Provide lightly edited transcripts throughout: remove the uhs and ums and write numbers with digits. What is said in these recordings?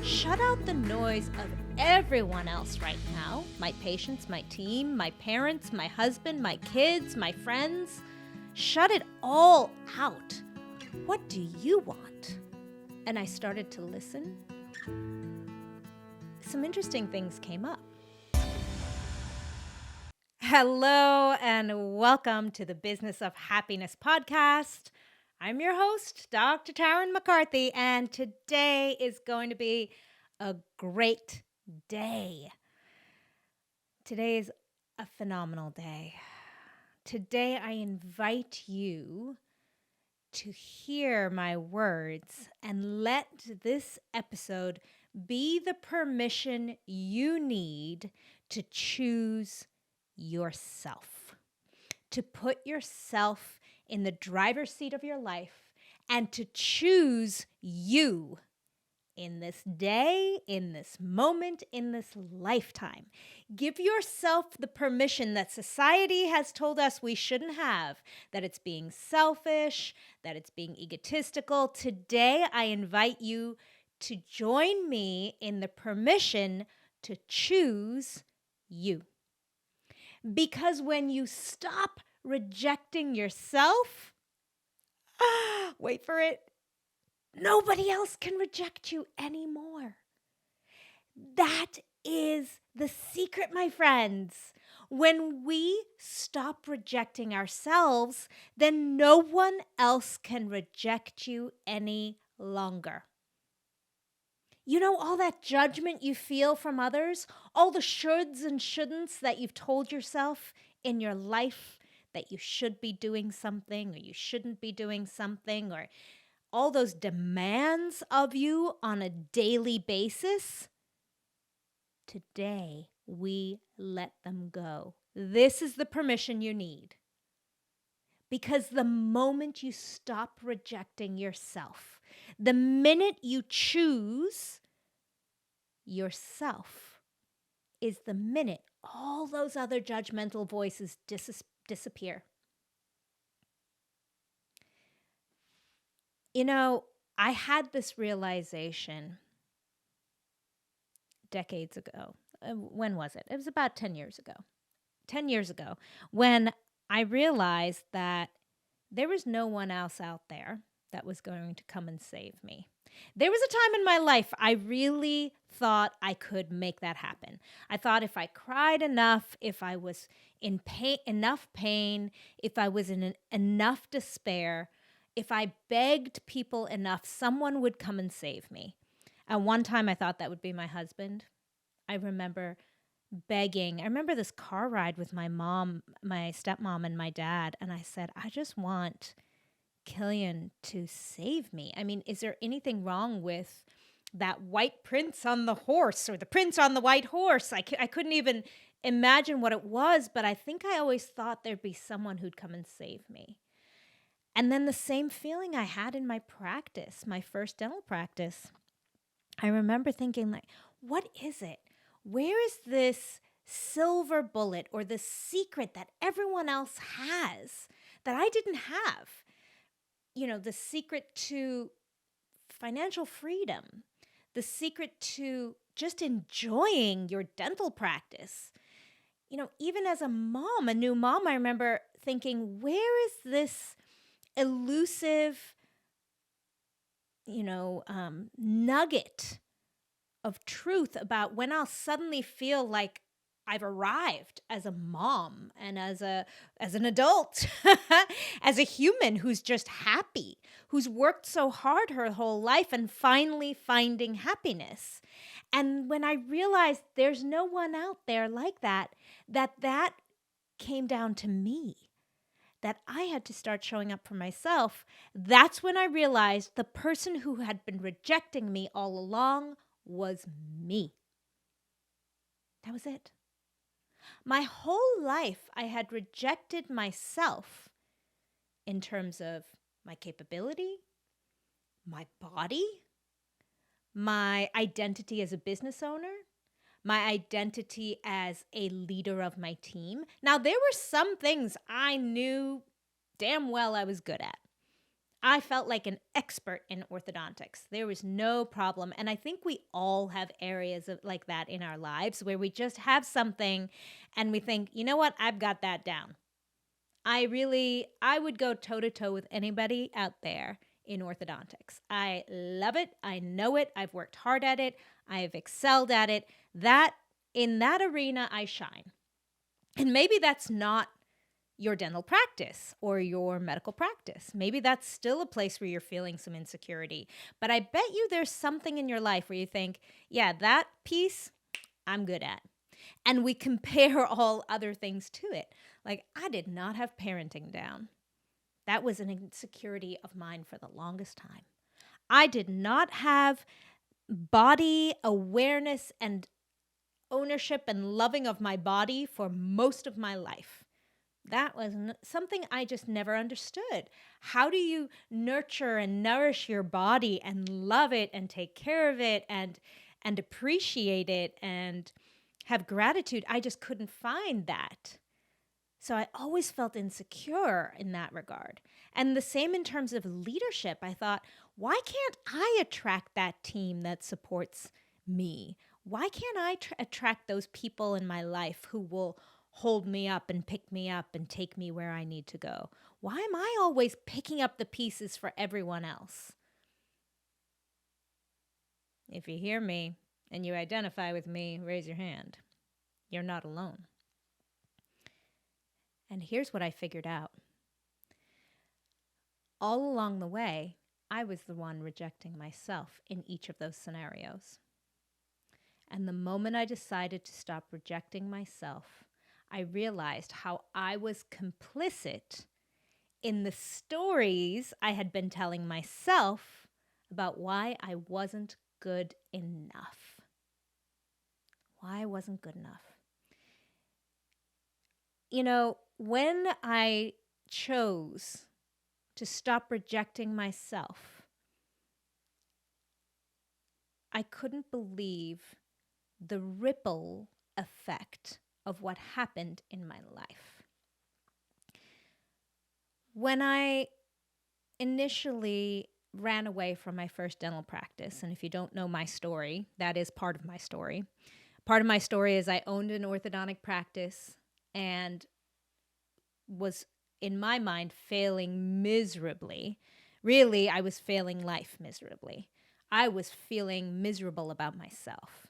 Shut out the noise of everyone else right now. My patients, my team, my parents, my husband, my kids, my friends. Shut it all out. What do you want? And I started to listen. Some interesting things came up. Hello and welcome to the Business of Happiness podcast. I'm your host, Dr. Tarryn MacCarthy, and today is going to be a great day. Today is a phenomenal day. Today I invite you to hear my words and let this episode be the permission you need to choose yourself, to put yourself in the driver's seat of your life and to choose you in this day, in this moment, in this lifetime. Give yourself the permission that society has told us we shouldn't have, that it's being selfish, that it's being egotistical. Today, I invite you to join me in the permission to choose you. Because when you stop rejecting yourself, wait for it, nobody else can reject you anymore. That is the secret, my friends. When we stop rejecting ourselves, then no one else can reject you any longer. You know, all that judgment you feel from others, all the shoulds and shouldn'ts that you've told yourself in your life that you should be doing something or you shouldn't be doing something, or all those demands of you on a daily basis, today we let them go. This is the permission you need. Because the moment you stop rejecting yourself, the minute you choose yourself, is the minute all those other judgmental voices disappear. You know, I had this realization decades ago. When was it? It was about 10 years ago. 10 years ago, when I realized that there was no one else out there that was going to come and save me. There was a time in my life I really thought I could make that happen. I thought if I cried enough, if I was in enough pain, if I was in enough despair, if I begged people enough, someone would come and save me. At one time, I thought that would be my husband. I remember begging. I remember this car ride with my mom, my stepmom, and my dad, and I said, I just want Killian to save me. I mean, is there anything wrong with that white prince on the horse or the prince on the white horse? I couldn't even imagine what it was, but I think I always thought there'd be someone who'd come and save me. And then the same feeling I had in my practice, my first dental practice, I remember thinking, like, what is it? Where is this silver bullet or the secret that everyone else has that I didn't have? You know, the secret to financial freedom, the secret to just enjoying your dental practice. You know, even as a mom, a new mom, I remember thinking, where is this elusive, nugget of truth about when I'll suddenly feel like I've arrived as a mom and as an adult, as a human who's just happy, who's worked so hard her whole life and finally finding happiness. And when I realized there's no one out there like that came down to me, that I had to start showing up for myself. That's when I realized the person who had been rejecting me all along was me. That was it. My whole life, I had rejected myself in terms of my capability, my body, my identity as a business owner, my identity as a leader of my team. Now, there were some things I knew damn well I was good at. I felt like an expert in orthodontics. There was no problem. And I think we all have areas of like that in our lives where we just have something and we think, you know what, I've got that down. I would go toe to toe with anybody out there in orthodontics. I love it. I know it. I've worked hard at it. I've excelled at it. In that arena, I shine. And maybe that's not your dental practice or your medical practice. Maybe that's still a place where you're feeling some insecurity. But I bet you there's something in your life where you think, yeah, that piece I'm good at. And we compare all other things to it. Like, I did not have parenting down. That was an insecurity of mine for the longest time. I did not have body awareness and ownership and loving of my body for most of my life. That was something I just never understood. How do you nurture and nourish your body and love it and take care of it and appreciate it and have gratitude? I just couldn't find that. So I always felt insecure in that regard. And the same in terms of leadership. I thought, why can't I attract that team that supports me? Why can't I attract those people in my life who will hold me up and pick me up and take me where I need to go? Why am I always picking up the pieces for everyone else? If you hear me and you identify with me, raise your hand. You're not alone. And here's what I figured out. All along the way, I was the one rejecting myself in each of those scenarios. And the moment I decided to stop rejecting myself, I realized how I was complicit in the stories I had been telling myself about why I wasn't good enough. Why I wasn't good enough. You know, when I chose to stop rejecting myself, I couldn't believe the ripple effect of what happened in my life. When I initially ran away from my first dental practice, and if you don't know my story, that is part of my story. Part of my story is I owned an orthodontic practice and was, in my mind, failing miserably. Really, I was failing life miserably. I was feeling miserable about myself.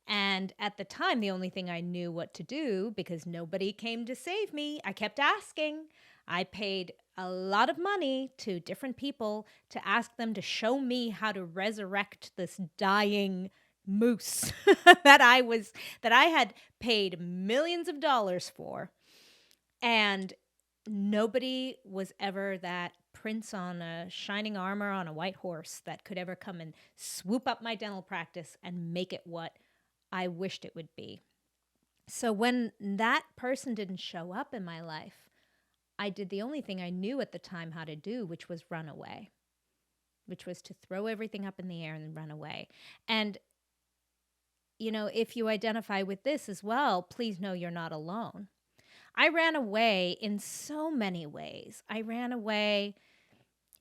And at the time, the only thing I knew what to do, because nobody came to save me, I kept asking. I paid a lot of money to different people to ask them to show me how to resurrect this dying moose that I had paid millions of dollars for. And nobody was ever that prince on a shining armor on a white horse that could ever come and swoop up my dental practice and make it what I wished it would be. So when that person didn't show up in my life, I did the only thing I knew at the time how to do, which was run away, which was to throw everything up in the air and run away. And, you know, if you identify with this as well, please know you're not alone. I ran away in so many ways. I ran away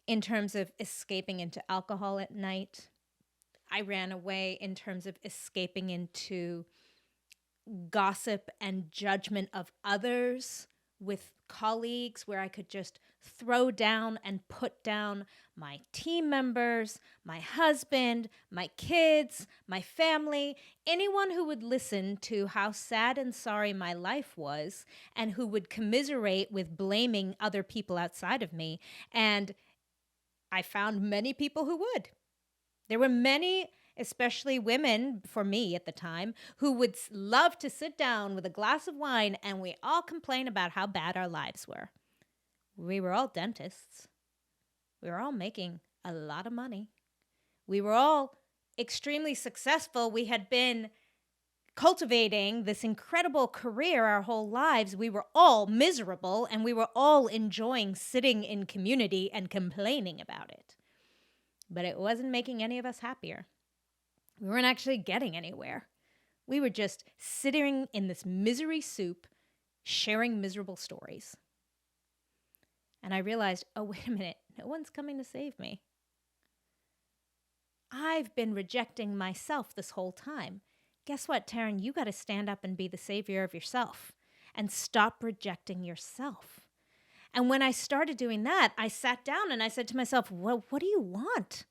in terms of escaping into alcohol at night. I ran away in terms of escaping into gossip and judgment of others with colleagues, where I could just throw down and put down my team members, my husband, my kids, my family, anyone who would listen to how sad and sorry my life was and who would commiserate with blaming other people outside of me. And I found many people who would. There were many, especially women for me at the time, who would love to sit down with a glass of wine and we all complain about how bad our lives were. We were all dentists. We were all making a lot of money. We were all extremely successful. We had been cultivating this incredible career our whole lives. We were all miserable and we were all enjoying sitting in community and complaining about it. But it wasn't making any of us happier. We weren't actually getting anywhere. We were just sitting in this misery soup, sharing miserable stories. And I realized, oh, wait a minute. No one's coming to save me. I've been rejecting myself this whole time. Guess what, Tarryn? You got to stand up and be the savior of yourself and stop rejecting yourself. And when I started doing that, I sat down and I said to myself, well, what do you want?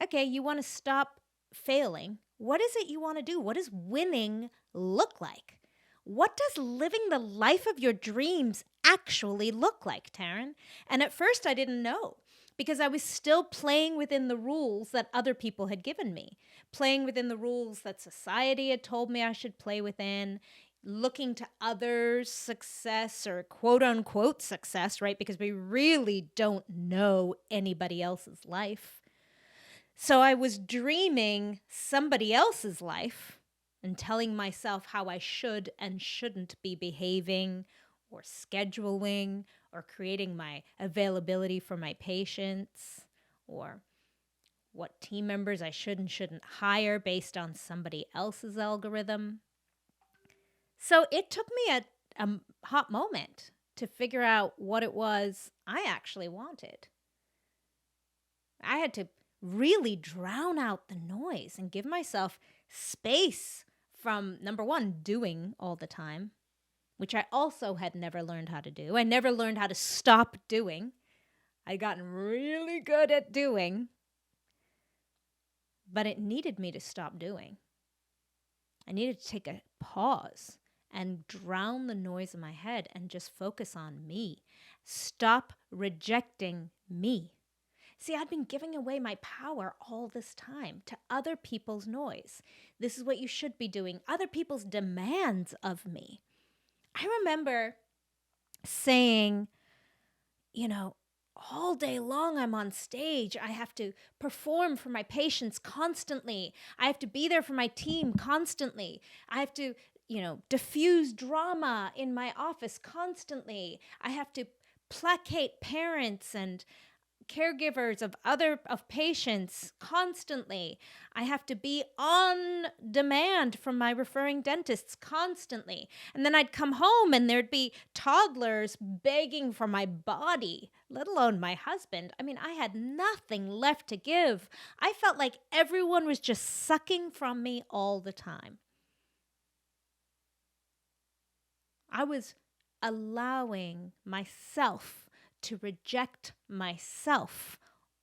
Okay, you want to stop failing. What is it you want to do? What does winning look like? What does living the life of your dreams actually look like, Tarryn? And at first I didn't know because I was still playing within the rules that other people had given me, playing within the rules that society had told me I should play within, looking to others' success or quote unquote success, right? Because we really don't know anybody else's life. So I was dreaming somebody else's life and telling myself how I should and shouldn't be behaving or scheduling or creating my availability for my patients or what team members I should and shouldn't hire based on somebody else's algorithm. So it took me a hot moment to figure out what it was I actually wanted. I had to really drown out the noise and give myself space from, number one, doing all the time, which I also had never learned how to do. I never learned how to stop doing. I'd gotten really good at doing, but it needed me to stop doing. I needed to take a pause and drown the noise in my head and just focus on me. Stop rejecting me. See, I'd been giving away my power all this time to other people's noise. This is what you should be doing. Other people's demands of me. I remember saying, all day long I'm on stage. I have to perform for my patients constantly. I have to be there for my team constantly. I have to, diffuse drama in my office constantly. I have to placate parents and caregivers of patients constantly. I have to be on demand from my referring dentists constantly. And then I'd come home and there'd be toddlers begging for my body, let alone my husband. I mean, I had nothing left to give. I felt like everyone was just sucking from me all the time. I was allowing myself to reject myself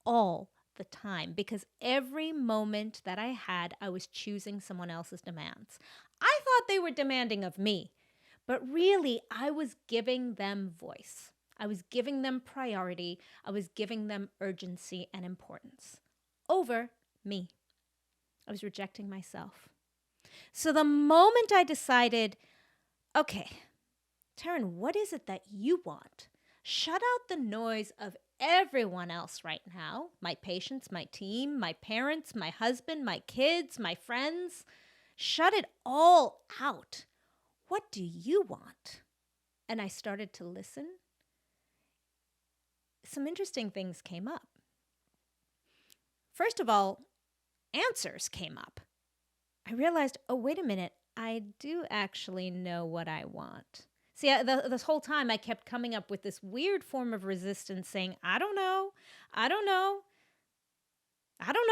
all the time because every moment that I had, I was choosing someone else's demands. I thought they were demanding of me, but really I was giving them voice. I was giving them priority. I was giving them urgency and importance over me. I was rejecting myself. So the moment I decided, okay, Tarryn, what is it that you want? Shut out the noise of everyone else right now. My patients, my team, my parents, my husband, my kids, my friends. Shut it all out. What do you want? And I started to listen. Some interesting things came up. First of all, answers came up. I realized, oh, wait a minute. I do actually know what I want. See, this whole time I kept coming up with this weird form of resistance saying, I don't know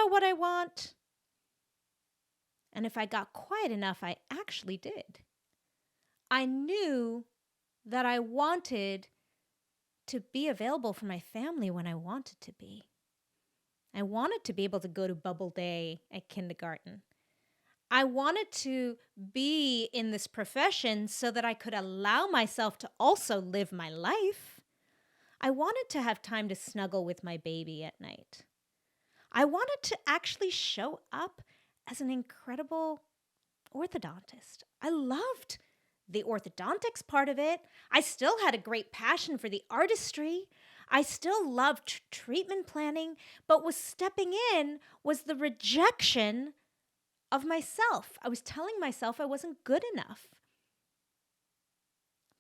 what I want. And if I got quiet enough, I actually did. I knew that I wanted to be available for my family when I wanted to be. I wanted to be able to go to bubble day at kindergarten. I wanted to be in this profession so that I could allow myself to also live my life. I wanted to have time to snuggle with my baby at night. I wanted to actually show up as an incredible orthodontist. I loved the orthodontics part of it. I still had a great passion for the artistry. I still loved treatment planning, but was stepping in was the rejection of myself. I was telling myself I wasn't good enough.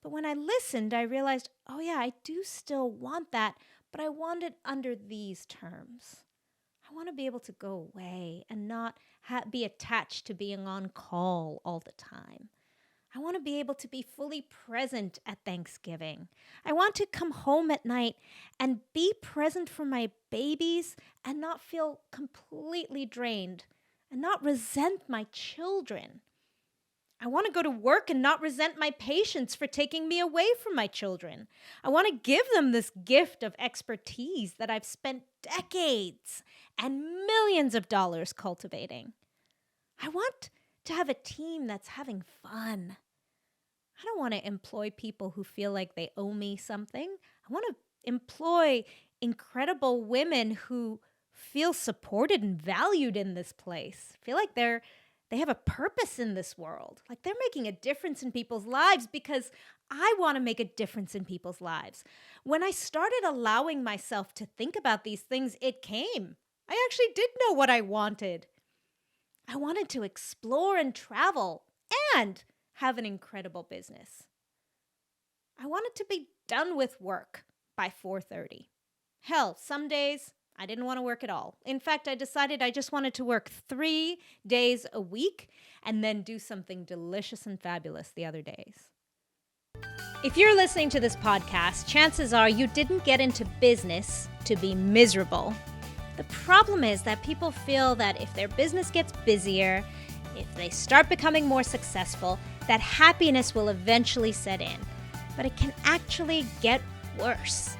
But when I listened, I realized, oh yeah, I do still want that, but I want it under these terms. I want to be able to go away and not be attached to being on call all the time. I want to be able to be fully present at Thanksgiving. I want to come home at night and be present for my babies and not feel completely drained and not resent my children. I want to go to work and not resent my patients for taking me away from my children. I want to give them this gift of expertise that I've spent decades and millions of dollars cultivating. I want to have a team that's having fun. I don't want to employ people who feel like they owe me something. I want to employ incredible women who feel supported and valued in this place. Feel like they have a purpose in this world. Like they're making a difference in people's lives because I want to make a difference in people's lives. When I started allowing myself to think about these things, it came. I actually did know what I wanted. I wanted to explore and travel and have an incredible business. I wanted to be done with work by 4:30. Hell, some days I didn't want to work at all. In fact, I decided I just wanted to work 3 days a week and then do something delicious and fabulous the other days. If you're listening to this podcast, chances are you didn't get into business to be miserable. The problem is that people feel that if their business gets busier, if they start becoming more successful, that happiness will eventually set in. But it can actually get worse.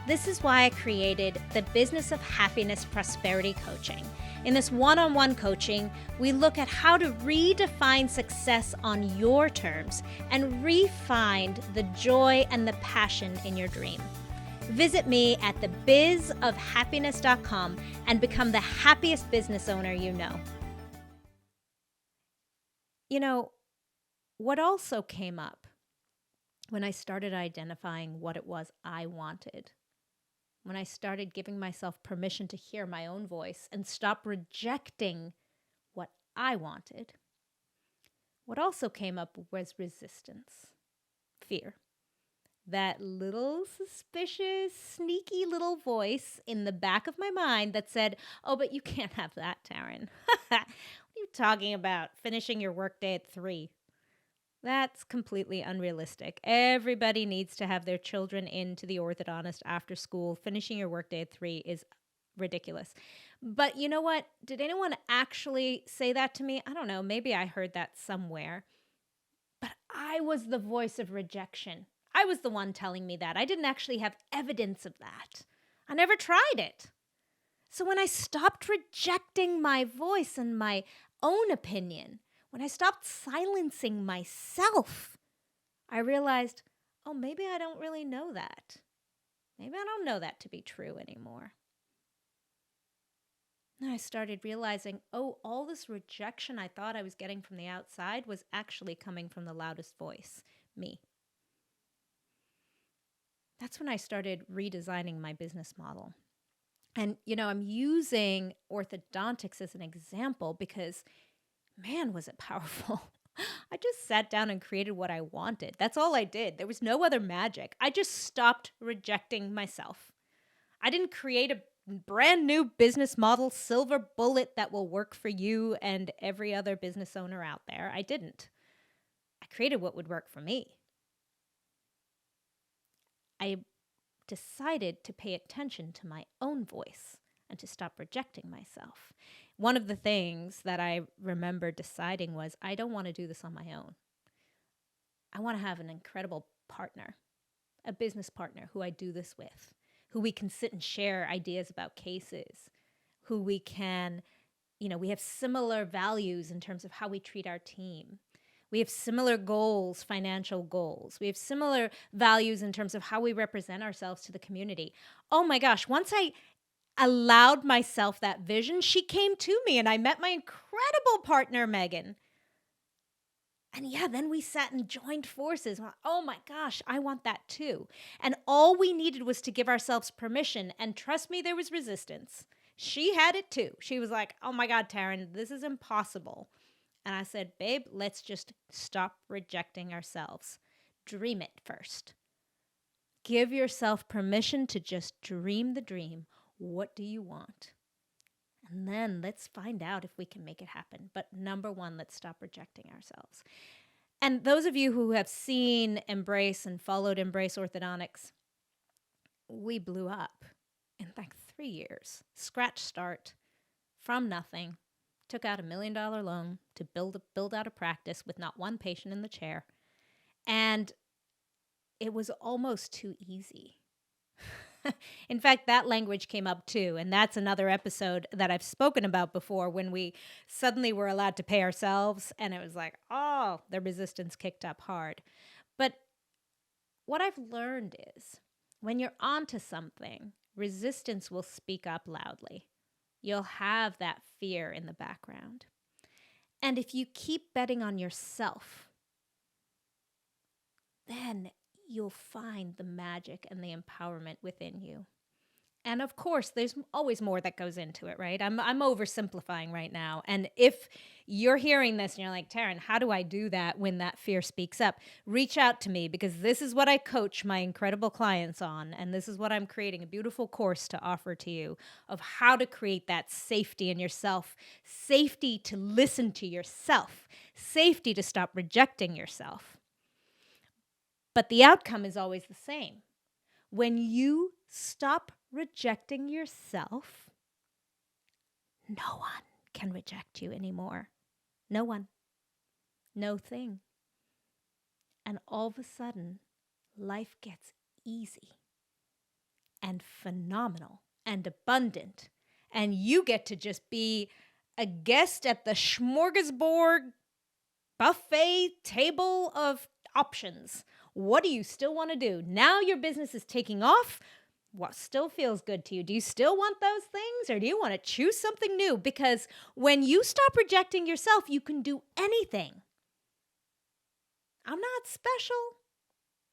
This is why I created the Business of Happiness Prosperity Coaching. In this one-on-one coaching, we look at how to redefine success on your terms and re-find the joy and the passion in your dream. Visit me at thebizofhappiness.com and become the happiest business owner you know. You know, what also came up when I started identifying what it was I wanted, when I started giving myself permission to hear my own voice and stop rejecting what I wanted, what also came up was resistance, fear. That little suspicious, sneaky little voice in the back of my mind that said, "Oh, but you can't have that, Tarryn. What are you talking about? Finishing your workday at 3. That's completely unrealistic. Everybody needs to have their children into the orthodontist after school. Finishing your workday at 3 is ridiculous." But you know what? Did anyone actually say that to me? I don't know. Maybe I heard that somewhere. But I was the voice of rejection. I was the one telling me that. I didn't actually have evidence of that. I never tried it. So when I stopped rejecting my voice and my own opinion, when I stopped silencing myself, I realized, oh, maybe I don't really know that. Maybe I don't know that to be true anymore. And I started realizing, oh, all this rejection I thought I was getting from the outside was actually coming from the loudest voice, me. That's when I started redesigning my business model. And, I'm using orthodontics as an example because, man, was it powerful. I just sat down and created what I wanted. That's all I did. There was no other magic. I just stopped rejecting myself. I didn't create a brand new business model, silver bullet that will work for you and every other business owner out there. I didn't. I created what would work for me. I decided to pay attention to my own voice and to stop rejecting myself. One of the things that I remember deciding was I don't want to do this on my own. I want to have an incredible partner, a business partner who I do this with, who we can sit and share ideas about cases, who we can, we have similar values in terms of how we treat our team. We have similar goals, financial goals. We have similar values in terms of how we represent ourselves to the community. Oh my gosh, once I allowed myself that vision, she came to me and I met my incredible partner, Megan. And then we sat and joined forces. Oh my gosh, I want that too. And all we needed was to give ourselves permission. And trust me, there was resistance. She had it too. She was like, oh my God, Tarryn, this is impossible. And I said, babe, let's just stop rejecting ourselves. Dream it first. Give yourself permission to just dream the dream. What do you want? And then let's find out if we can make it happen. But number one, let's stop rejecting ourselves. And those of you who have seen Embrace and followed Embrace Orthodontics, we blew up in like 3 years. Scratch start from nothing. Took out $1 million loan to build out a practice with not one patient in the chair. And it was almost too easy. In fact, that language came up too. And that's another episode that I've spoken about before, when we suddenly were allowed to pay ourselves. And it was like, oh, the resistance kicked up hard. But what I've learned is when you're onto something, resistance will speak up loudly. You'll have that fear in the background. And if you keep betting on yourself, then you'll find the magic and the empowerment within you. And of course, there's always more that goes into it, right? I'm oversimplifying right now. And if you're hearing this and you're like, Tarryn, how do I do that when that fear speaks up? Reach out to me, because this is what I coach my incredible clients on. And this is what I'm creating a beautiful course to offer to you, of how to create that safety in yourself, safety to listen to yourself, safety to stop rejecting yourself. But the outcome is always the same. When you stop rejecting yourself, no one can reject you anymore. No one. No thing. And all of a sudden, life gets easy and phenomenal and abundant. And you get to just be a guest at the smorgasbord buffet table of options. What do you still want to do? Now your business is taking off. What still feels good to you? Do you still want those things, or do you want to choose something new? Because when you stop rejecting yourself, you can do anything. I'm not special.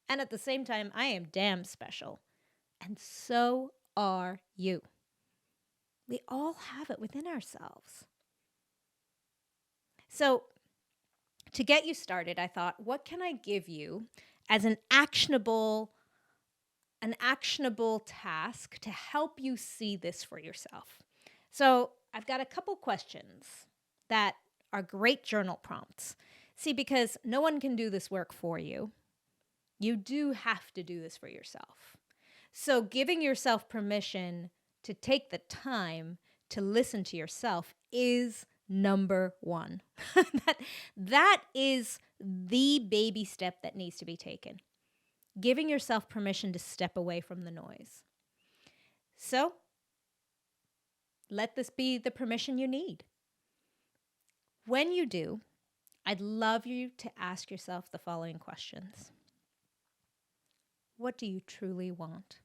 And at the same time, I am damn special. And so are you. We all have it within ourselves. So to get you started, I thought, what can I give you as an actionable task to help you see this for yourself? So I've got a couple questions that are great journal prompts. See, because no one can do this work for you. You do have to do this for yourself. So giving yourself permission to take the time to listen to yourself is number one. that is the baby step that needs to be taken. Giving yourself permission to step away from the noise. So let this be the permission you need. When you do, I'd love you to ask yourself the following questions. What do you truly want?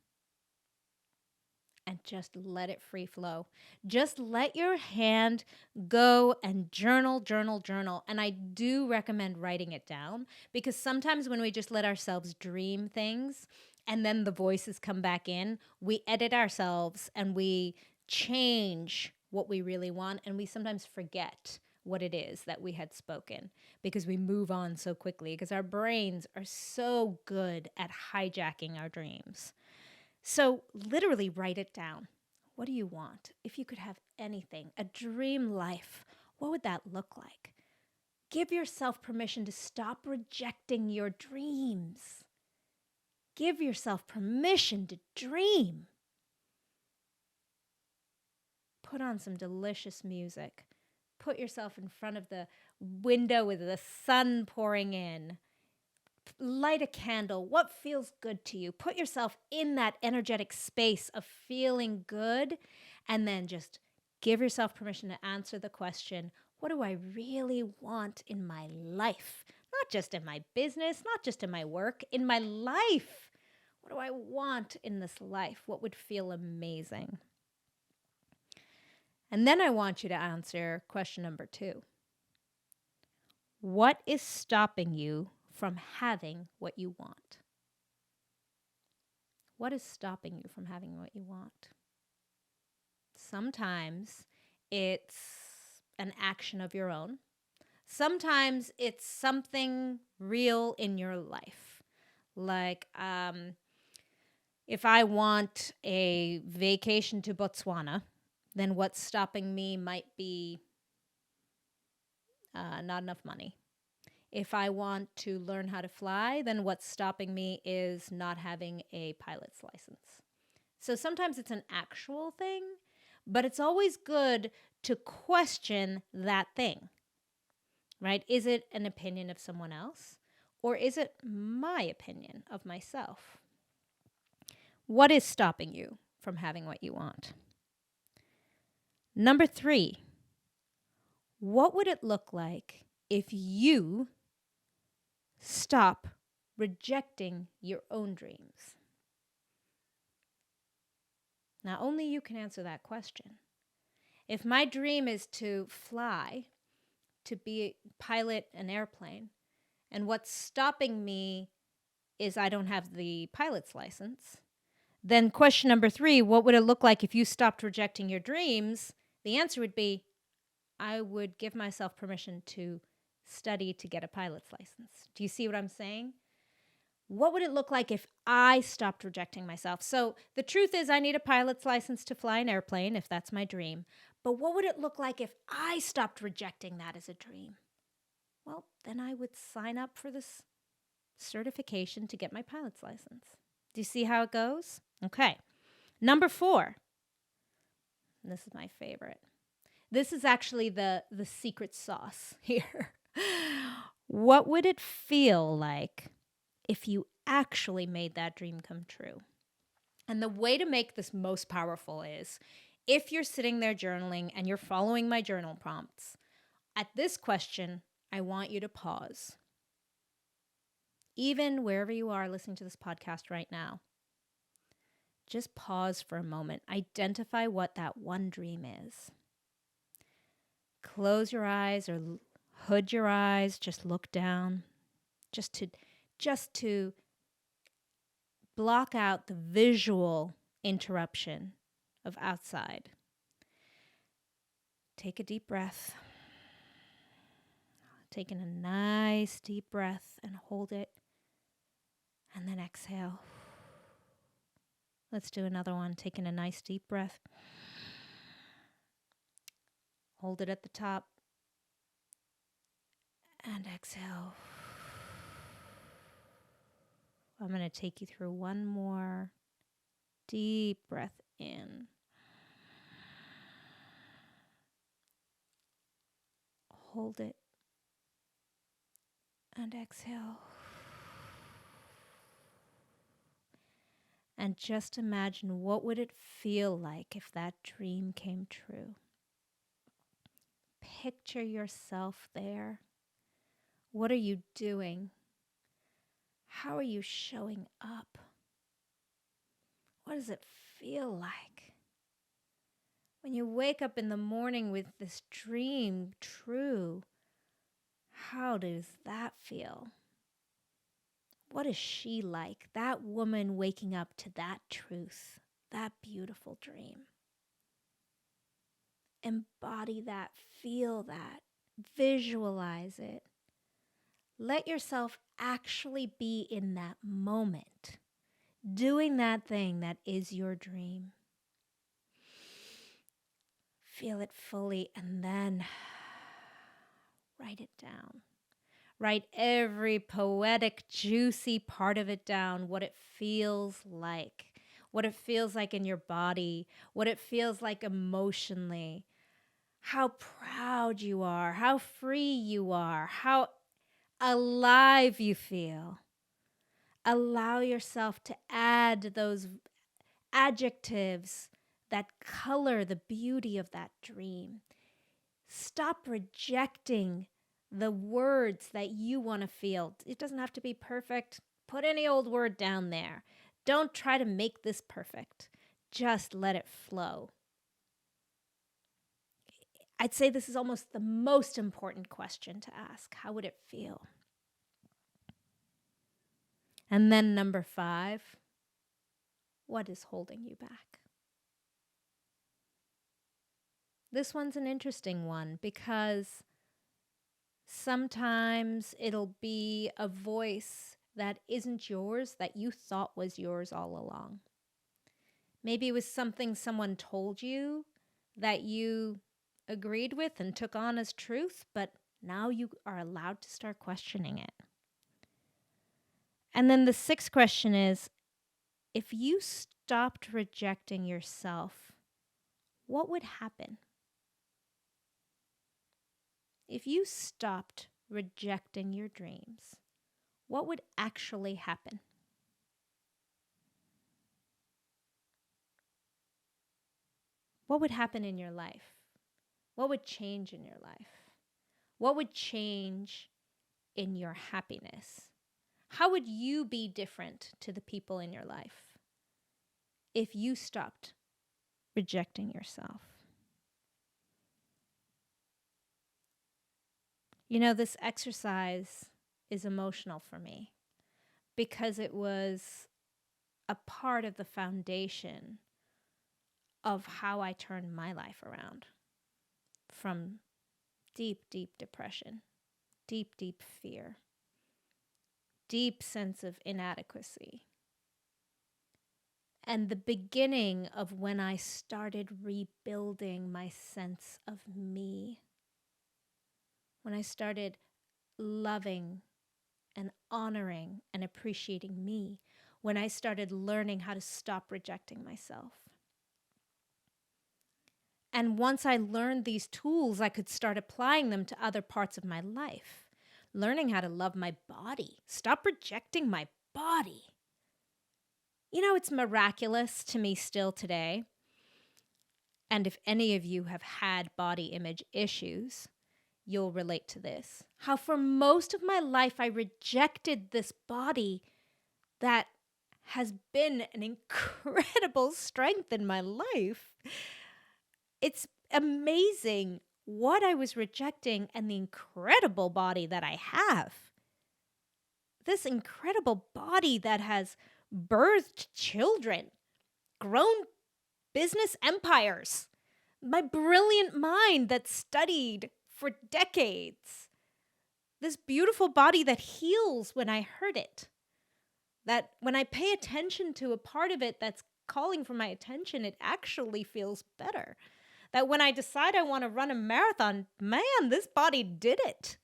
And just let it free flow. Just let your hand go and journal. And I do recommend writing it down, because sometimes when we just let ourselves dream things and then the voices come back in, we edit ourselves and we change what we really want. And we sometimes forget what it is that we had spoken, because we move on so quickly, because our brains are so good at hijacking our dreams. So literally write it down. What do you want? If you could have anything, a dream life, what would that look like? Give yourself permission to stop rejecting your dreams. Give yourself permission to dream. Put on some delicious music. Put yourself in front of the window with the sun pouring in. Light a candle. What feels good to you? Put yourself in that energetic space of feeling good, and then just give yourself permission to answer the question, what do I really want in my life? Not just in my business, not just in my work, in my life. What do I want in this life? What would feel amazing? And then I want you to answer question number 2. What is stopping you from having what you want? What is stopping you from having what you want? Sometimes it's an action of your own. Sometimes it's something real in your life. Like, if I want a vacation to Botswana, then what's stopping me might be not enough money. If I want to learn how to fly, then what's stopping me is not having a pilot's license. So sometimes it's an actual thing, but it's always good to question that thing, right? Is it an opinion of someone else, or is it my opinion of myself? What is stopping you from having what you want? Number 3, what would it look like if you stop rejecting your own dreams? Now, only you can answer that question. If my dream is to fly, to pilot an airplane, and what's stopping me is I don't have the pilot's license, then question number 3, what would it look like if you stopped rejecting your dreams? The answer would be, I would give myself permission to study to get a pilot's license. Do you see what I'm saying? What would it look like if I stopped rejecting myself? So the truth is, I need a pilot's license to fly an airplane if that's my dream. But what would it look like if I stopped rejecting that as a dream? Well, then I would sign up for this certification to get my pilot's license. Do you see how it goes? Okay. Number 4. And this is my favorite. This is actually the secret sauce here. What would it feel like if you actually made that dream come true? And the way to make this most powerful is if you're sitting there journaling and you're following my journal prompts, at this question, I want you to pause. Even wherever you are listening to this podcast right now, just pause for a moment. Identify what that one dream is. Close your eyes or hood your eyes. Just look down. Just to block out the visual interruption of outside. Take a deep breath. Taking a nice deep breath and hold it. And then exhale. Let's do another one. Taking a nice deep breath. Hold it at the top. And exhale. I'm going to take you through one more deep breath in. Hold it. And exhale. And just imagine, what would it feel like if that dream came true? Picture yourself there. What are you doing? How are you showing up? What does it feel like? When you wake up in the morning with this dream true, how does that feel? What is she like? That woman waking up to that truth, that beautiful dream. Embody that, feel that, visualize it. Let yourself actually be in that moment, doing that thing that is your dream. Feel it fully and then write it down. Write every poetic, juicy part of it down, what it feels like in your body, what it feels like emotionally, how proud you are, how free you are, how alive you feel. Allow yourself to add those adjectives that color the beauty of that dream. Stop rejecting the words that you want to feel. It doesn't have to be perfect. Put any old word down there. Don't try to make this perfect. Just let it flow. I'd say this is almost the most important question to ask. How would it feel? And then number 5, what is holding you back? This one's an interesting one because sometimes it'll be a voice that isn't yours, that you thought was yours all along. Maybe it was something someone told you that you agreed with and took on as truth, but Now you are allowed to start questioning it. And then the sixth question is, if you stopped rejecting yourself, what would happen? If you stopped rejecting your dreams, what would actually happen? What would happen in your life? What would change in your life? What would change in your happiness? How would you be different to the people in your life if you stopped rejecting yourself? You know, this exercise is emotional for me because it was a part of the foundation of how I turned my life around from deep, deep depression, deep, deep fear, deep sense of inadequacy, and the beginning of when I started rebuilding my sense of me, when I started loving and honoring and appreciating me, when I started learning how to stop rejecting myself. And once I learned these tools, I could start applying them to other parts of my life. Learning how to love my body, stop rejecting my body. You know, it's miraculous to me still today. And if any of you have had body image issues, you'll relate to this. How for most of my life, I rejected this body that has been an incredible strength in my life. It's amazing what I was rejecting and the incredible body that I have. This incredible body that has birthed children, grown business empires, my brilliant mind that studied for decades, this beautiful body that heals when I hurt it, that when I pay attention to a part of it that's calling for my attention, it actually feels better. That when I decide I want to run a marathon, man, this body did it.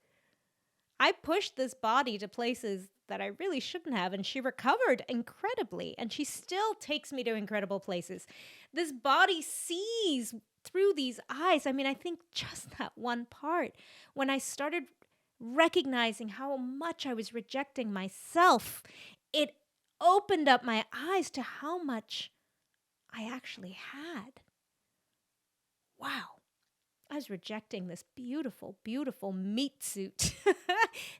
I pushed this body to places that I really shouldn't have, and she recovered incredibly, and she still takes me to incredible places. This body sees through these eyes. I mean, I think just that one part, when I started recognizing how much I was rejecting myself, it opened up my eyes to how much I actually had. Wow. I was rejecting this beautiful, beautiful meat suit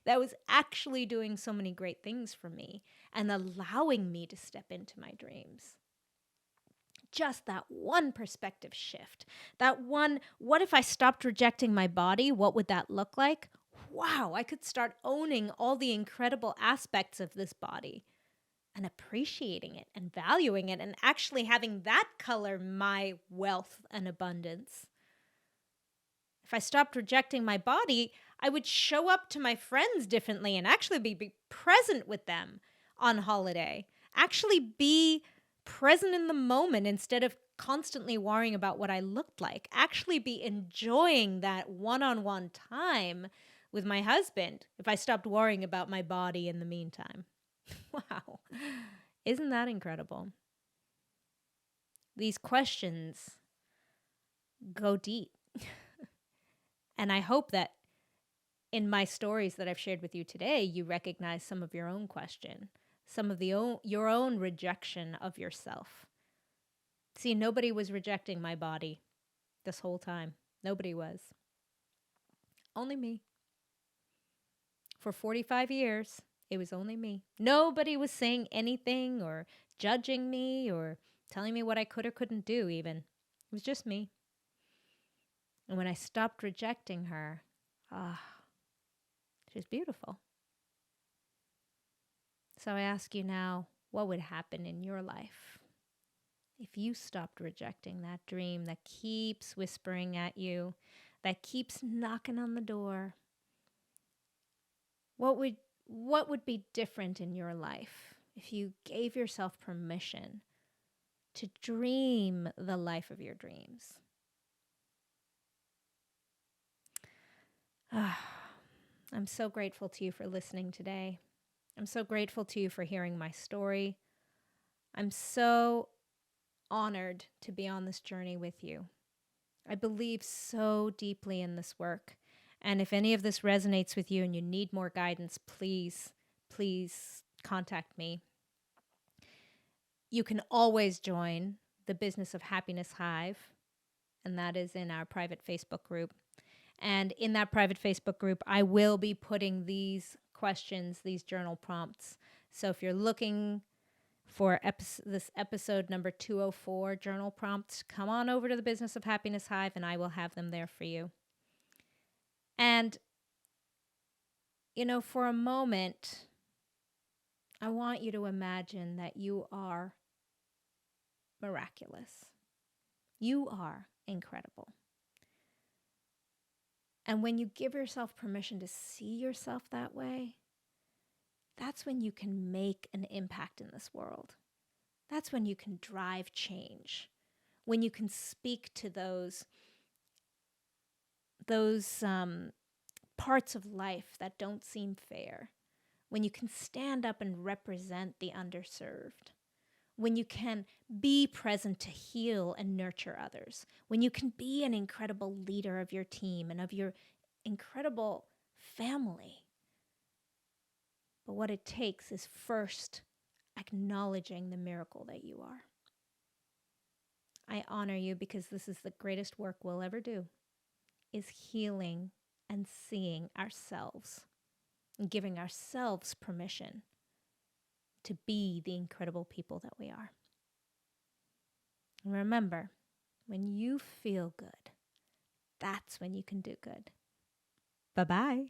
that was actually doing so many great things for me and allowing me to step into my dreams. Just that one perspective shift. That one, what if I stopped rejecting my body? What would that look like? Wow, I could start owning all the incredible aspects of this body and appreciating it and valuing it and actually having that color my wealth and abundance. If I stopped rejecting my body, I would show up to my friends differently and actually be present with them on holiday. Actually be present in the moment instead of constantly worrying about what I looked like. Actually be enjoying that one-on-one time with my husband if I stopped worrying about my body in the meantime. Wow. Isn't that incredible? These questions go deep. And I hope that in my stories that I've shared with you today, you recognize some of your own question, some of your own rejection of yourself. See, nobody was rejecting my body this whole time. Nobody was. Only me. For 45 years, it was only me. Nobody was saying anything or judging me or telling me what I could or couldn't do even. It was just me. And when I stopped rejecting her, she's beautiful. So I ask you now, what would happen in your life if you stopped rejecting that dream that keeps whispering at you, that keeps knocking on the door? What would be different in your life if you gave yourself permission to dream the life of your dreams? I'm so grateful to you for listening today. I'm so grateful to you for hearing my story. I'm so honored to be on this journey with you. I believe so deeply in this work. And if any of this resonates with you and you need more guidance, please, please contact me. You can always join the Business of Happiness Hive, and that is in our private Facebook group. And in that private Facebook group, I will be putting these questions, these journal prompts. So if you're looking for this episode number 204 journal prompts, come on over to the Business of Happiness Hive and I will have them there for you. And, for a moment, I want you to imagine that you are miraculous. You are incredible. And when you give yourself permission to see yourself that way, that's when you can make an impact in this world. That's when you can drive change. When you can speak to those parts of life that don't seem fair. When you can stand up and represent the underserved. When you can be present to heal and nurture others. When you can be an incredible leader of your team and of your incredible family. But what it takes is first acknowledging the miracle that you are. I honor you because this is the greatest work we'll ever do, is healing and seeing ourselves and giving ourselves permission to be the incredible people that we are. And remember, when you feel good, that's when you can do good. Bye-bye.